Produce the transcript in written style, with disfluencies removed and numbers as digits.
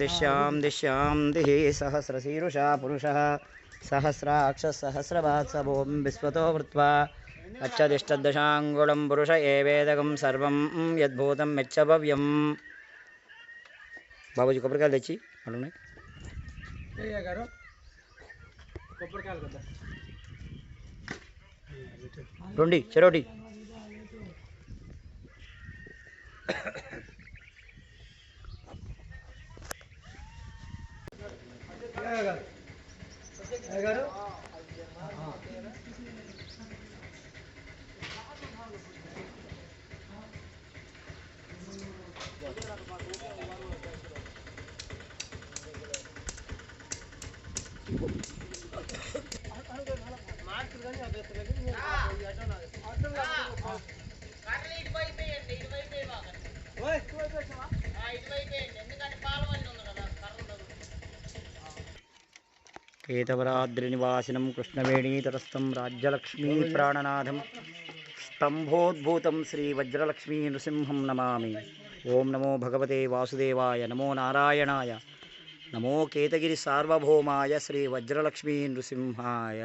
दिश्यां दिः सहस्रशीरुषा पुरुषः सहस्राक्षसहस्रवात्सवों विश्वतो वृत्वा अच्छदिष्टदशाङ्गुलं पुरुष एवेदकं सर्वं यद्भूतं यच्च भव्यं బాబుజీ కొబ్బరికాయలు తెచ్చి అడున్నాయి రెండు చెరోటి కేతవరాద్రినివాసినం కృష్ణవేణీతరస్థం రాజ్యలక్ష్మీ ప్రాణనాథం స్తంభోద్భూతం శ్రీవజ్రలక్ష్మీ నృసింహం నమామి. ఓం నమో భగవతే వాసుదేవాయ, నమో నారాయణాయ, నమో కేతగిరి సార్వభౌమాయ శ్రీవజ్రలక్ష్మీ నృసింహాయ.